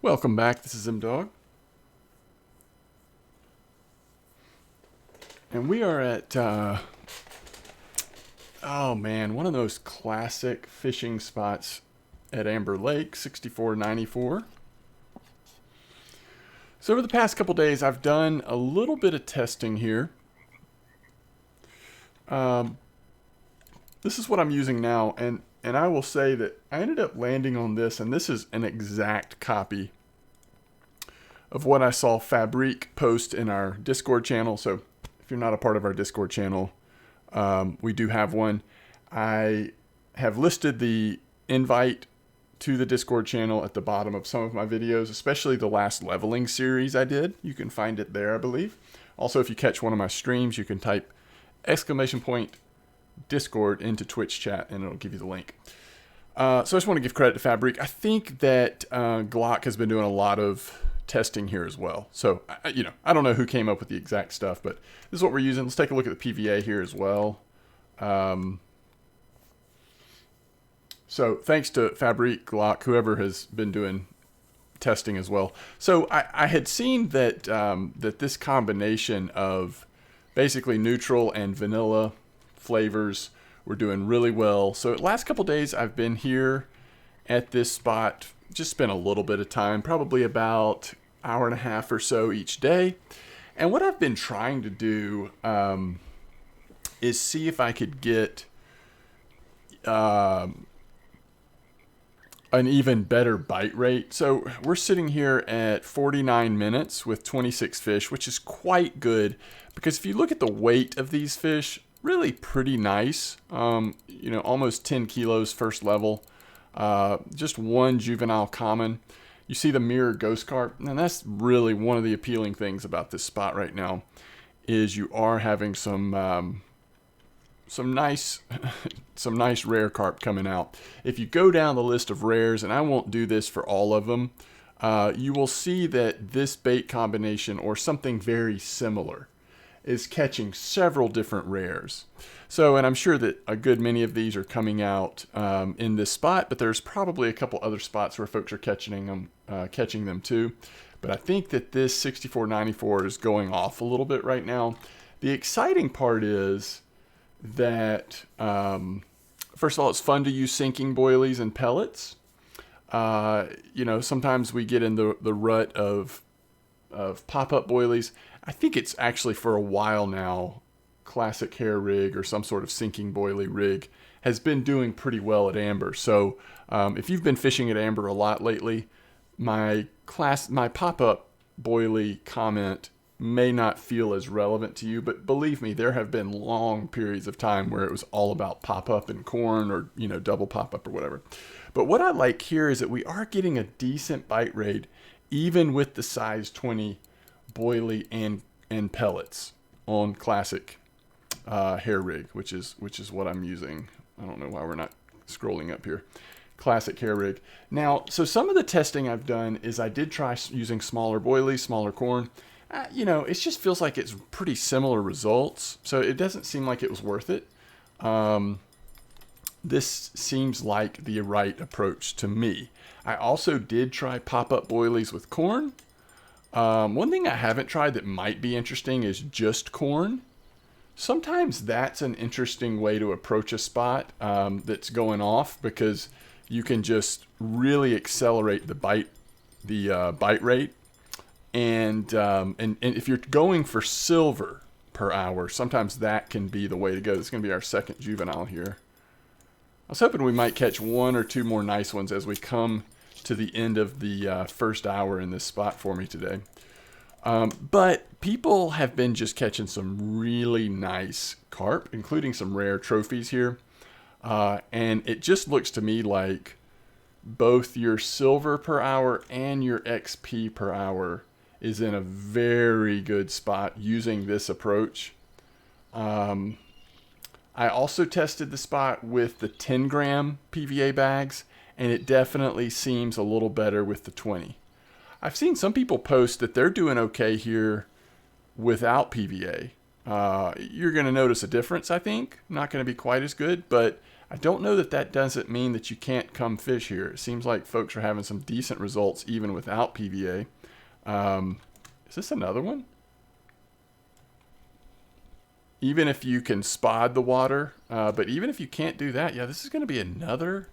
Welcome back, this is Dog. And we are at, oh man, one of those classic fishing spots at Amber Lake, 6494. So over the past couple days, I've done a little bit of testing here. This is what I'm using now, and I will say that I ended up landing on this, and this is an exact copy of what I saw Fabrique post in our Discord channel. So if you're not a part of our Discord channel, we do have one. I have listed the invite to the Discord channel at the bottom of some of my videos, especially the last leveling series I did. You can find it there, I believe. Also, if you catch one of my streams, you can type !Discord into Twitch chat and it'll give you the link. So I just want to give credit to Fabrique. I think that Glock has been doing a lot of testing here as well. So, I don't know who came up with the exact stuff, but this is what we're using. Let's take a look at the PVA here as well. So thanks to Fabrique, Glock, whoever has been doing testing as well. So I had seen that that this combination of basically neutral and vanilla flavors were doing really well. So the last couple days I've been here at this spot, just spent a little bit of time, probably about hour and a half or so each day. And what I've been trying to do is see if I could get an even better bite rate. So we're sitting here at 49 minutes with 26 fish, which is quite good because if you look at the weight of these fish, really pretty nice. Almost 10 kilos first level. Just one juvenile common. You see the mirror ghost carp, and that's really one of the appealing things about this spot right now is you are having some nice some nice rare carp coming out. If you go down the list of rares, and I won't do this for all of them, you will see that this bait combination or something very similar is catching several different rares. So, and I'm sure that a good many of these are coming out in this spot, but there's probably a couple other spots where folks are catching them too. But I think that this 6494 is going off a little bit right now. The exciting part is that, first of all, it's fun to use sinking boilies and pellets. Sometimes we get in the rut of pop-up boilies. I think it's actually for a while now, classic hair rig or some sort of sinking boilie rig has been doing pretty well at Amber. So if you've been fishing at Amber a lot lately, my pop-up boilie comment may not feel as relevant to you, but believe me, there have been long periods of time where it was all about pop-up and corn or, double pop-up or whatever. But what I like here is that we are getting a decent bite rate even with the size 20 boilie and pellets on classic hair rig, which is what I'm using. I don't know why we're not scrolling up here. Classic hair rig. Now, so some of the testing I've done is I did try using smaller boilies, smaller corn. It just feels like it's pretty similar results. So it doesn't seem like it was worth it. This seems like the right approach to me. I also did try pop-up boilies with corn. One thing I haven't tried that might be interesting is just corn. Sometimes that's an interesting way to approach a spot that's going off because you can just really accelerate the bite rate. And if you're going for silver per hour, sometimes that can be the way to go. This is going to be our second juvenile here. I was hoping we might catch one or two more nice ones as we come to the end of the first hour in this spot for me today. But people have been just catching some really nice carp, including some rare trophies here. And it just looks to me like both your silver per hour and your XP per hour is in a very good spot using this approach. I also tested the spot with the 10 gram PVA bags, and it definitely seems a little better with the 20. I've seen some people post that they're doing okay here without PVA. You're going to notice a difference, I think. Not going to be quite as good, but I don't know that that doesn't mean that you can't come fish here. It seems like folks are having some decent results even without PVA. Is this another one? Even if you can spot the water, but even if you can't do that, yeah, this is going to be another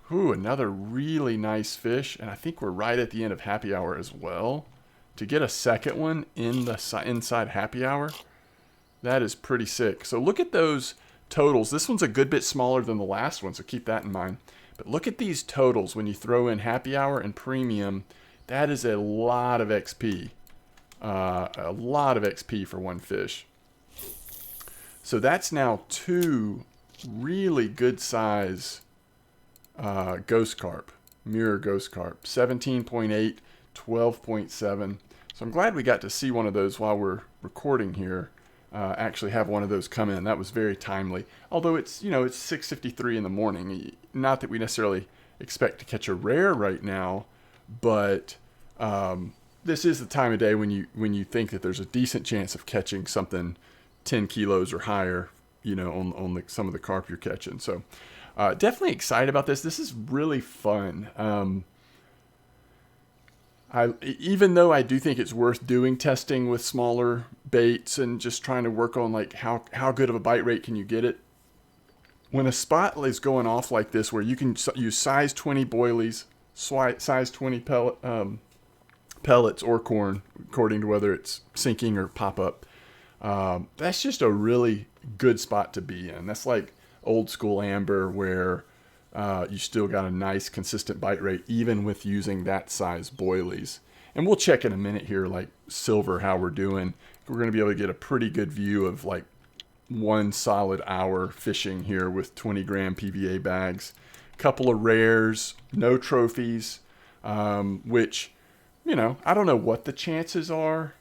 really nice fish. And I think we're right at the end of happy hour as well. To get a second one in the inside happy hour, that is pretty sick. So look at those totals. This one's a good bit smaller than the last one, so keep that in mind. But look at these totals when you throw in happy hour and premium. That is a lot of XP. A lot of XP for one fish. So that's now 2 really good size ghost carp, mirror ghost carp, 17.8, 12.7. So I'm glad we got to see one of those while we're recording here. Actually have one of those come in. That was very timely. Although it's, it's 6:53 in the morning. Not that we necessarily expect to catch a rare right now, but this is the time of day when you think that there's a decent chance of catching something 10 kilos or higher, on some of the carp you're catching. So definitely excited about this. This is really fun. Even though I do think it's worth doing testing with smaller baits and just trying to work on like how good of a bite rate can you get it. When a spot is going off like this, where you can use size 20 boilies, size 20 pellets or corn, according to whether it's sinking or pop up, that's just a really good spot to be in. That's like old school amber where you still got a nice consistent bite rate even with using that size boilies. And we'll check in a minute here, like silver, how we're doing. We're going to be able to get a pretty good view of like 1 solid hour fishing here with 20 gram PVA bags. Couple of rares, no trophies, which, I don't know what the chances are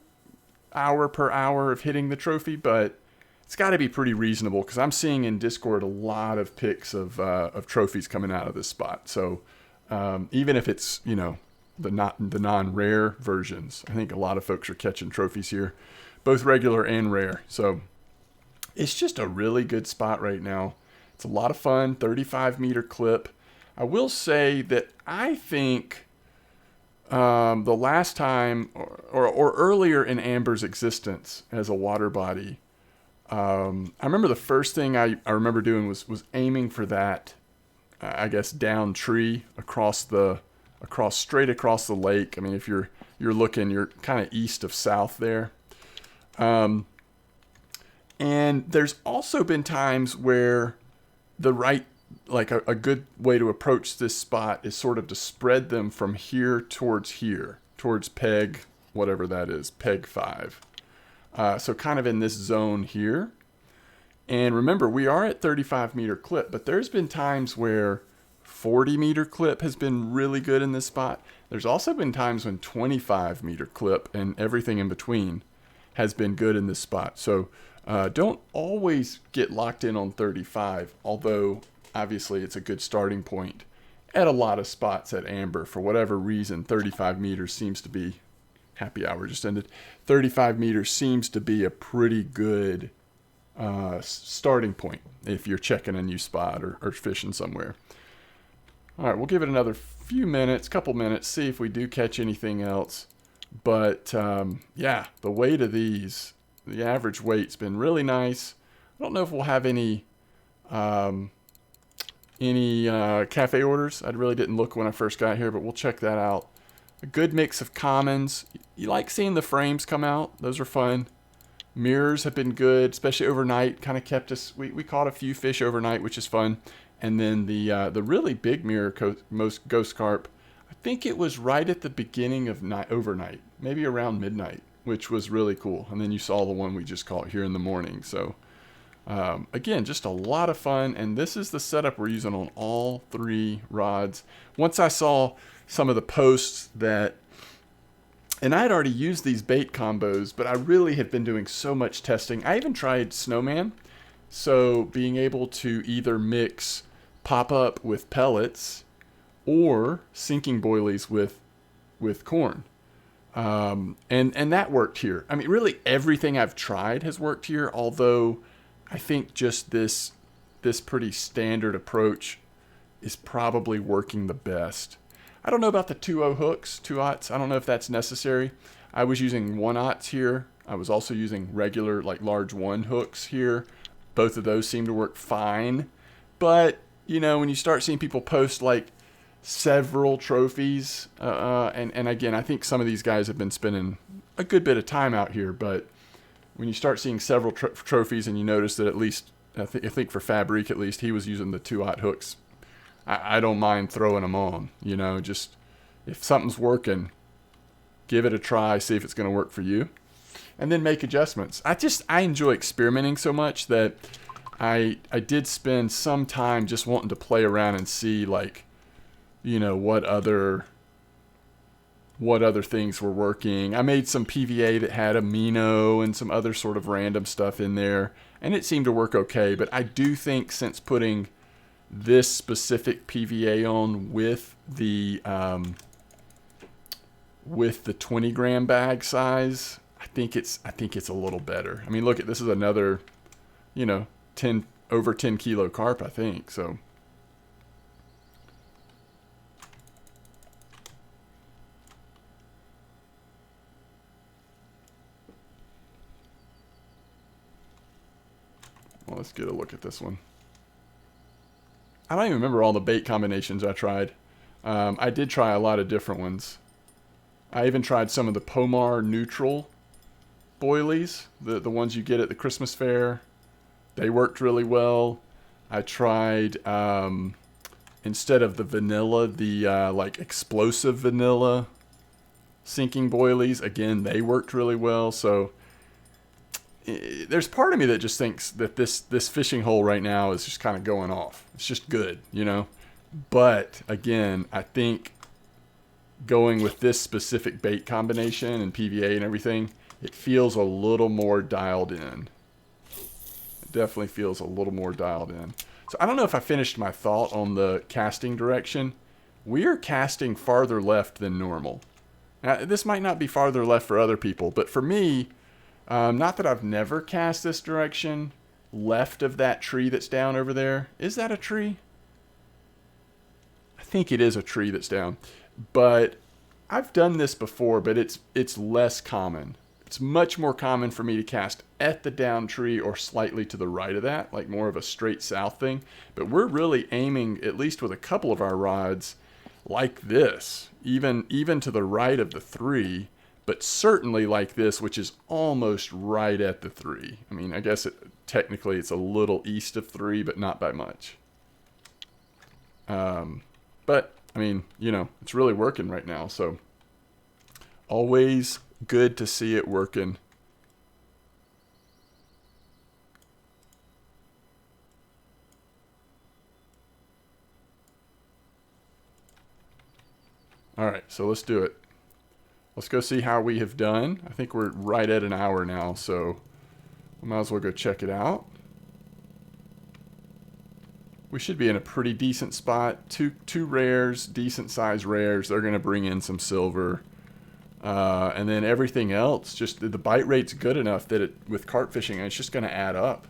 hour per hour of hitting the trophy, but it's got to be pretty reasonable because I'm seeing in Discord a lot of pics of trophies coming out of this spot. So even if it's, the non-rare versions, I think a lot of folks are catching trophies here, both regular and rare. So it's just a really good spot right now. It's a lot of fun, 35 meter clip. I will say that I think the last time or earlier in Amber's existence as a water body, I remember the first thing I remember doing was aiming for that, I guess, down tree straight across the lake. I mean, if you're looking, you're kind of east of south there. And there's also been times where a good way to approach this spot is sort of to spread them from here, towards peg, whatever that is, peg 5. So kind of in this zone here. And remember, we are at 35 meter clip, but there's been times where 40 meter clip has been really good in this spot. There's also been times when 25 meter clip and everything in between has been good in this spot. So don't always get locked in on 35, although obviously it's a good starting point at a lot of spots at Amber. For whatever reason, 35 meters seems to be, happy hour just ended, 35 meters seems to be a pretty good starting point if you're checking a new spot or fishing somewhere. All right, we'll give it another couple minutes, see if we do catch anything else. But yeah, the weight of these, the average weight's been really nice. I don't know if we'll have any cafe orders. I really didn't look when I first got here, but we'll check that out. A good mix of commons. You like seeing the frames come out. Those are fun. Mirrors have been good, especially overnight. Kind of kept us, we caught a few fish overnight, which is fun. And then the really big mirror, most ghost carp, I think it was right at the beginning of overnight, maybe around midnight, which was really cool. And then you saw the one we just caught here in the morning. So again, just a lot of fun. And this is the setup we're using on all 3 rods. Once I saw some of the posts and I had already used these bait combos, but I really had been doing so much testing. I even tried Snowman. So being able to either mix pop-up with pellets or sinking boilies with corn. And that worked here. I mean, really everything I've tried has worked here, although I think just this this pretty standard approach is probably working the best. I don't know about the 2.0 hooks, 2/0s. I don't know if that's necessary. I was using 1/0s here. I was also using regular, like large 1 hooks here. Both of those seem to work fine. But, you know, when you start seeing people post like several trophies, and again, I think some of these guys have been spending a good bit of time out here, but when you start seeing several trophies and you notice that at least, I think for Fabrique at least, he was using the 2/0 hooks, I don't mind throwing them on. You know, just if something's working, give it a try, see if it's going to work for you, and then make adjustments. I enjoy experimenting so much that I did spend some time just wanting to play around and see, like, you know, what other things were working. I made some PVA that had amino and some other sort of random stuff in there, and it seemed to work okay. But I do think since putting this specific PVA on with the 20 gram bag size, I think it's a little better. I mean, look at this, is another, you know, over 10 kilo carp, I think. So well, let's get a look at this one. I don't even remember all the bait combinations I tried. I did try a lot of different ones. I even tried some of the Pomar neutral boilies, the ones you get at the Christmas fair. They worked really well. I tried, instead of the vanilla, the like explosive vanilla sinking boilies. Again, they worked really well. So there's part of me that just thinks that this fishing hole right now is just kind of going off. It's just good, you know. But again, I think going with this specific bait combination and PVA and everything, it feels a little more dialed in. It definitely feels a little more dialed in. So I don't know if I finished my thought on the casting direction. We are casting farther left than normal. Now, this might not be farther left for other people, but for me, not that I've never cast this direction, left of that tree that's down over there. Is that a tree? I think it is a tree that's down. But I've done this before, but it's less common. It's much more common for me to cast at the down tree or slightly to the right of that, like more of a straight south thing. But we're really aiming, at least with a couple of our rods, like this, even to the right of the 3, but certainly like this, which is almost right at the 3. I mean, I guess technically it's a little east of 3, but not by much. But I mean, you know, it's really working right now, so always good to see it working. All right, so let's do it. Let's go see how we have done. I think we're right at an hour now, so we might as well go check it out. We should be in a pretty decent spot. Two rares, decent size rares. They're going to bring in some silver. And then everything else, just the bite rate's good enough that with carp fishing, it's just going to add up.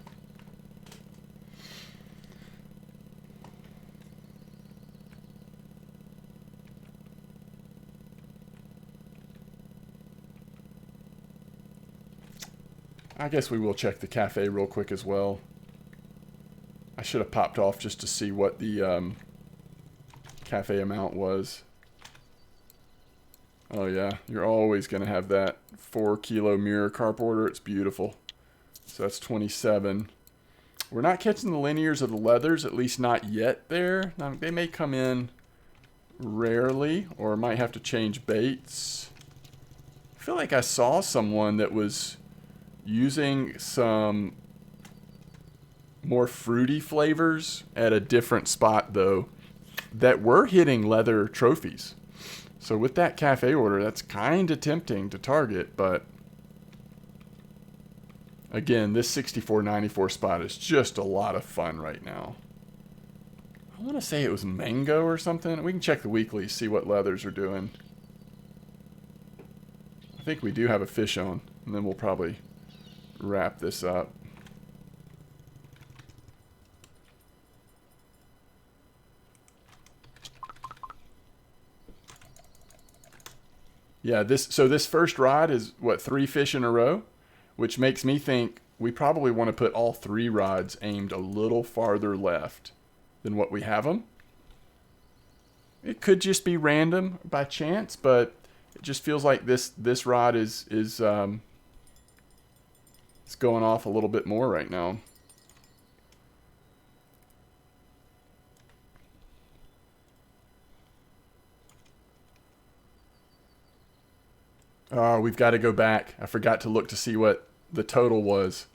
I guess we will check the cafe real quick as well. I should have popped off just to see what the cafe amount was. Oh yeah, you're always going to have that 4 kilo mirror carp order. It's beautiful. So that's 27. We're not catching the linears of the leathers, at least not yet there. Now, they may come in rarely, or might have to change baits. I feel like I saw someone that was using some more fruity flavors at a different spot, though, that were hitting leather trophies. So with that cafe order, that's kind of tempting to target, but again, this 64.94 spot is just a lot of fun right now. I want to say it was mango or something. We can check the weekly, see what leathers are doing. I think we do have a fish on, and then we'll probably wrap this up. Yeah, this first rod is what, 3 fish in a row, which makes me think we probably want to put all 3 rods aimed a little farther left than what we have them. It could just be random by chance, but it just feels like this rod is it's going off a little bit more right now. We've got to go back. I forgot to look to see what the total was.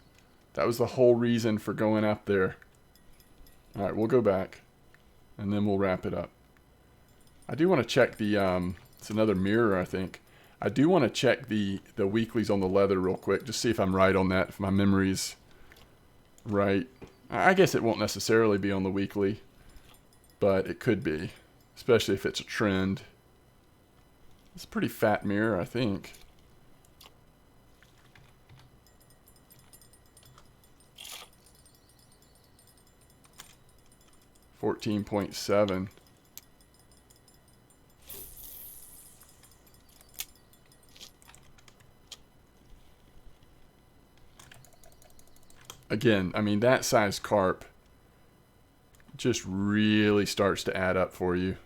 That was the whole reason for going up there. All right, we'll go back, and then we'll wrap it up. I do want to check the, it's another mirror, I think. I do want to check the weeklies on the leather real quick, just see if I'm right on that, if my memory's right. I guess it won't necessarily be on the weekly, but it could be, especially if it's a trend. It's a pretty fat mirror, I think. $14.7. Again, I mean, that size carp just really starts to add up for you.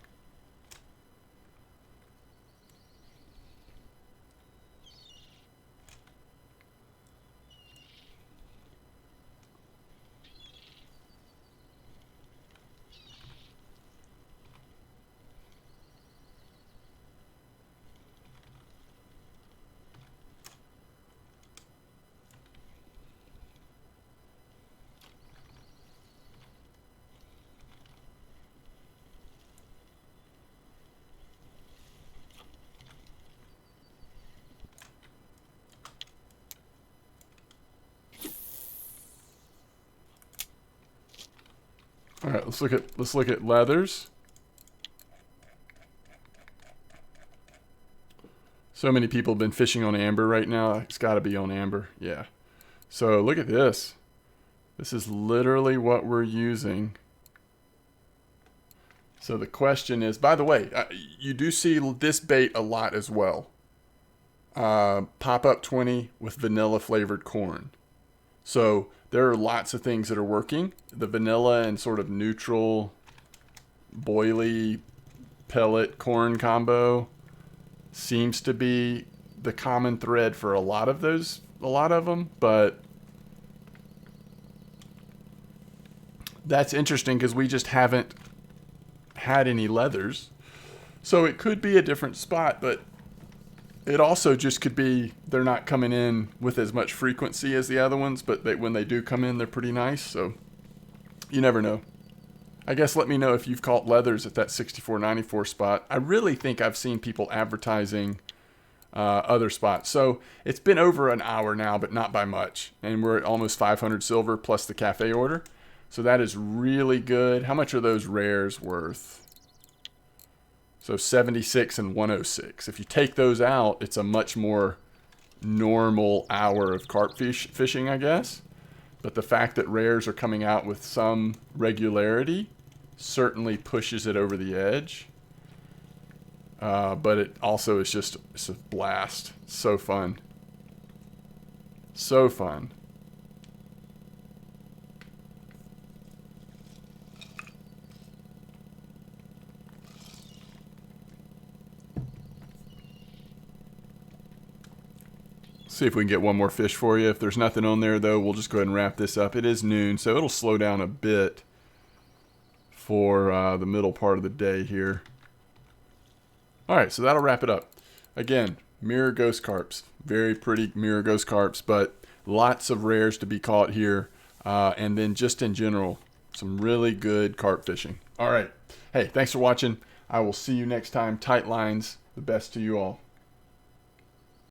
All right, let's look at leathers. So many people have been fishing on amber right now. It's got to be on amber. Yeah. So look at this. This is literally what we're using. So the question is, by the way, you do see this bait a lot as well. Pop-up 20 with vanilla flavored corn. So there are lots of things that are working. The vanilla and sort of neutral boily pellet corn combo seems to be the common thread for a lot of them, but that's interesting because we just haven't had any leathers. So it could be a different spot, but it also just could be they're not coming in with as much frequency as the other ones, but when they do come in, they're pretty nice. So you never know. I guess let me know if you've caught leathers at that 64.94 spot. I really think I've seen people advertising other spots. So it's been over an hour now, but not by much. And we're at almost 500 silver plus the cafe order. So that is really good. How much are those rares worth? So 76 and 106. If you take those out, it's a much more normal hour of carp fishing, I guess. But the fact that rares are coming out with some regularity certainly pushes it over the edge. But it also is it's a blast. So fun. So fun. See if we can get one more fish for you. If there's nothing on there, though, we'll just go ahead and wrap this up. It is noon, so it'll slow down a bit for the middle part of the day here. All right, so that'll wrap it up. Again, mirror ghost carps. Very pretty mirror ghost carps, but lots of rares to be caught here. And then just in general, some really good carp fishing. All right. Hey, thanks for watching. I will see you next time. Tight lines. The best to you all.